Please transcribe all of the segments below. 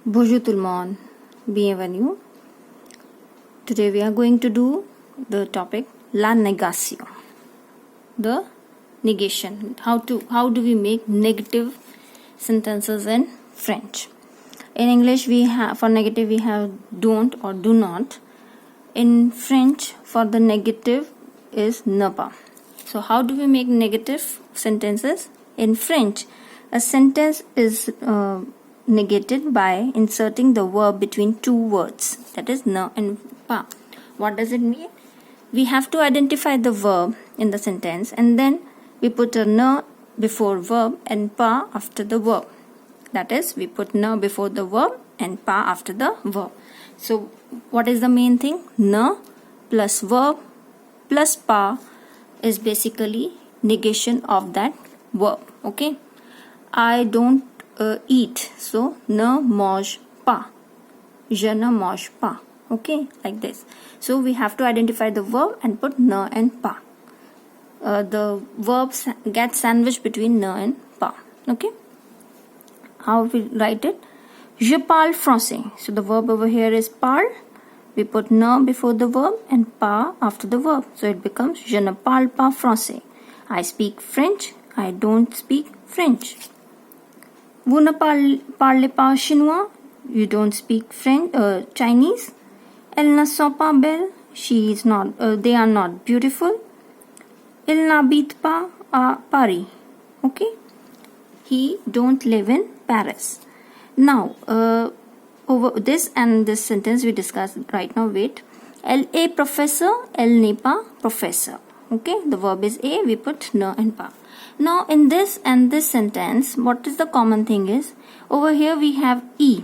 Bonjour tout le monde, bienvenue. Today we are going to do the topic la négation, the negation. How do we make negative sentences in French? In English we have, for negative we have don't or do not. In French for the negative is ne pas. So how do we make negative sentences in French? A sentence is negated by inserting the verb between two words, that is ne and pas. What does it mean? We have to identify the verb in the sentence and then we put a ne before verb and pas after the verb. That is, we put ne before the verb and pas after the verb. So what is the main thing? Ne plus verb plus pas is basically negation of that verb. Okay, I don't eat, so ne mange pas, je ne mange pas. Okay, like this. So we have to identify the verb and put ne and pas. The verbs get sandwiched between ne and pas. Okay, how we write it? Je parle français. So the verb over here is parle. We put ne before the verb and pas after the verb. So it becomes je ne parle pas français. I speak French. I don't speak French. Vous ne parlez pas chinois. You don't speak French, Chinese. Elles ne sont pas belles. She is not. They are not beautiful. Il n'habite pas à Paris. Okay. He don't live in Paris. Now, over this and this sentence we discussed right now. Wait. Elle est professeur. Elle n'est pas professeur. Okay. The verb is a. We put ne and pas. Now in this and this sentence, what is the common thing is, over here we have E,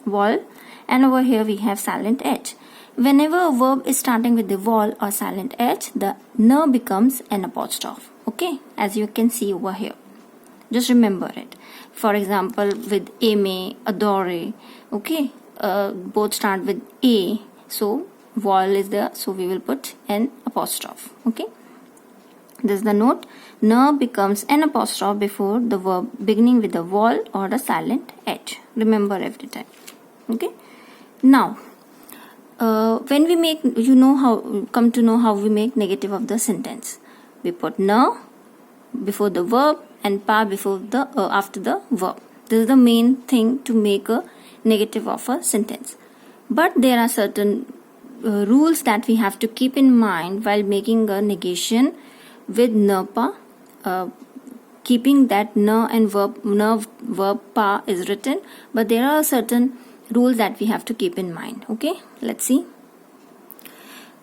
vowel, and over here we have silent H. Whenever a verb is starting with the vowel or silent H, the ne becomes an apostrophe. Okay, as you can see over here. Just remember it. For example, with aimer, adore, okay, both start with A, so vowel is there, so we will put an apostrophe. Okay. This is the note. Ne becomes an apostrophe before the verb beginning with a vowel or a silent H. Remember every time. Okay. Now, when we make, come to know how we make negative of the sentence. We put ne before the verb and pas before the after the verb. This is the main thing to make a negative of a sentence. But there are certain rules that we have to keep in mind while making a negation with ne pas, keeping that ne and verb pas is written, but there are certain rules that we have to keep in mind. Okay, let's see.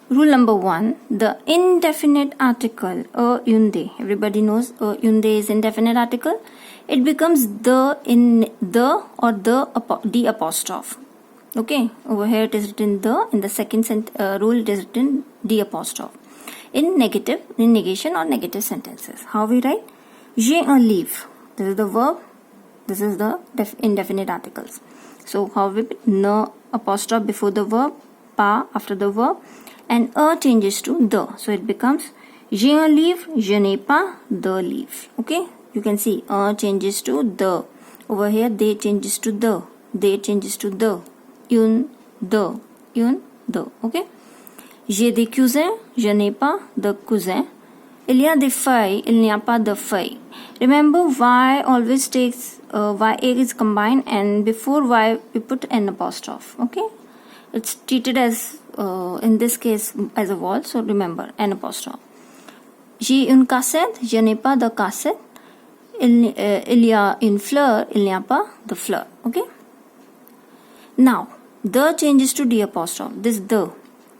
Rule number 1, the indefinite article unde. Everybody knows unde is indefinite article. It becomes the in the or the apostrophe. Okay, over here it is written the. In the second rule it is written the apostrophe. In negation or negative sentences, how we write? J'ai un livre. This is the verb. This is the indefinite articles. So how we put ne apostrophe before the verb, pas after the verb, and changes to the. So it becomes j'ai un livre, je n'ai pas de livre. Okay, you can see changes to the. Over here they changes to the. They changes to the. Une de. Okay. J'ai des cousins, je n'ai pas de cousins. Il y a des feuilles, il n'y a pas de feuilles. Remember, y always takes ya is combined, and before y we put an apostrophe. Okay, it's treated as in this case as a vowel, so remember an apostrophe. J'ai une cassette, je n'ai pas de cassette. Il y a une fleur, il n'y a pas de fleur. Okay. Now the changes to the apostrophe. This the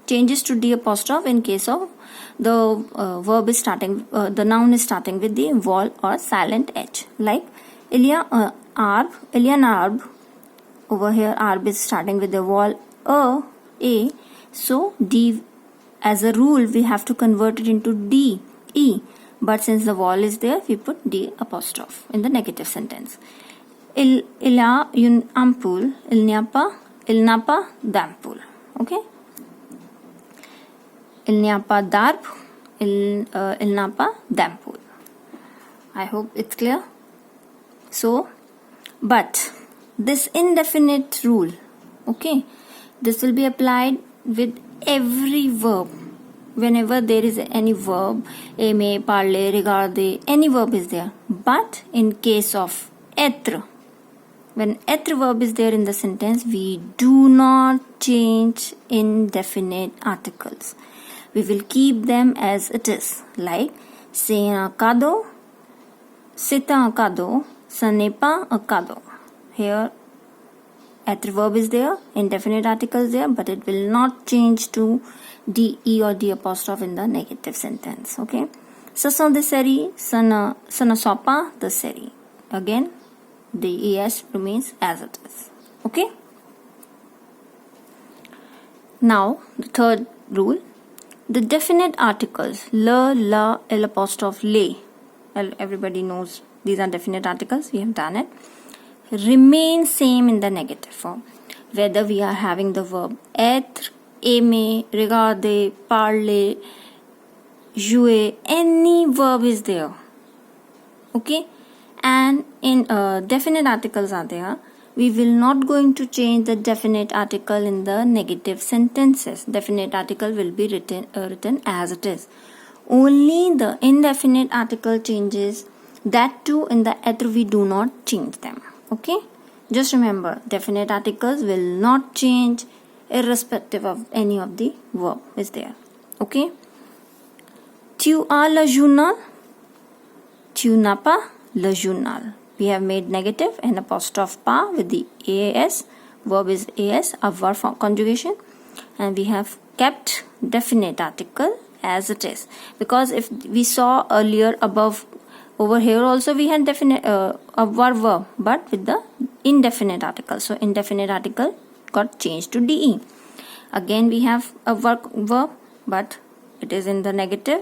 changes to the apostrophe in case of the verb is starting, the noun is starting with the vowel or silent H. Like il y a un arbre. Over here arbre is starting with the vowel a. So D, as a rule we have to convert it into D, E. But since the vowel is there, we put D apostrophe in the negative sentence. Il y a une ampoule. Il n'a pas d'ampoule. Okay. Il n'y a pas d'arbre. Il n'a pas d'ampoule. I hope it's clear. So, but this indefinite rule, okay, this will be applied with every verb. Whenever there is any verb, aimer, parler, regarder, any verb is there. But in case of être, when être verb is there in the sentence, we do not change indefinite articles. We will keep them as it is. Like, c'est un cadeau, c'est un cadeau, ce n'est pas un cadeau. Here, être verb is there, indefinite article is there, but it will not change to de or d apostrophe in the negative sentence. Okay. Ce sont des séries, ce ne sont pas des séries. Again, the es remains as it is. Okay. Now, the third rule. The definite articles, le, la, l apostrophe, le, everybody knows these are definite articles, we have done it, remain same in the negative form. Whether we are having the verb être, aimer, regarder, parler, jouer, any verb is there. Okay? And in definite articles are there, we will not going to change the definite article in the negative sentences. Definite article will be written as it is. Only the indefinite article changes. That too in the être we do not change them. Okay? Just remember, definite articles will not change irrespective of any of the verb is there. Okay? Tu as le journal. Tu n'as pas le journal. We have made negative and apostrophe pas with the as. Verb is as, a verb conjugation. And we have kept definite article as it is. Because if we saw earlier above, over here also we had definite a verb, but with the indefinite article. So indefinite article got changed to de. Again we have a verb, but it is in the negative.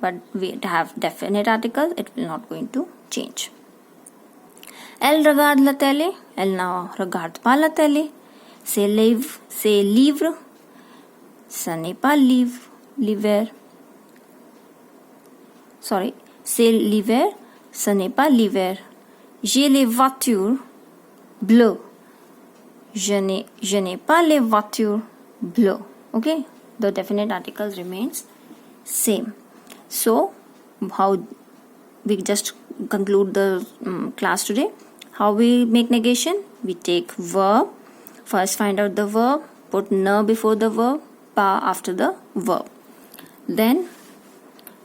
But we have definite article, it will not going to change. Elle regarde la télé, elle ne regarde pas la télé. C'est livre, ce n'est pas l'hiver. Sorry, c'est l'hiver, ce n'est pas l'hiver. J'ai les voitures bleues. Je n'ai pas les voitures bleues. Okay, the definite articles remains same. So, how we just conclude the class today. How we make negation? We take verb. First find out the verb. Put ne before the verb. Pa after the verb. Then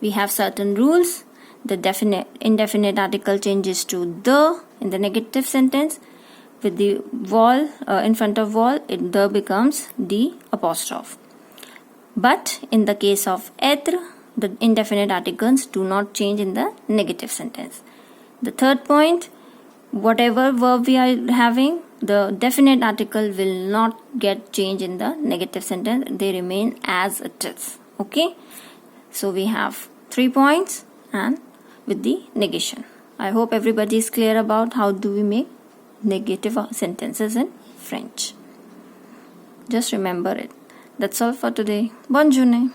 we have certain rules. The indefinite article changes to the in the negative sentence. With the wall in front of wall, the becomes the apostrophe. But in the case of être, the indefinite articles do not change in the negative sentence. The third point, whatever verb we are having, the definite article will not get changed in the negative sentence. They remain as it is. Okay. So we have 3 points and with the negation. I hope everybody is clear about how do we make negative sentences in French. Just remember it. That's all for today. Bonne journée.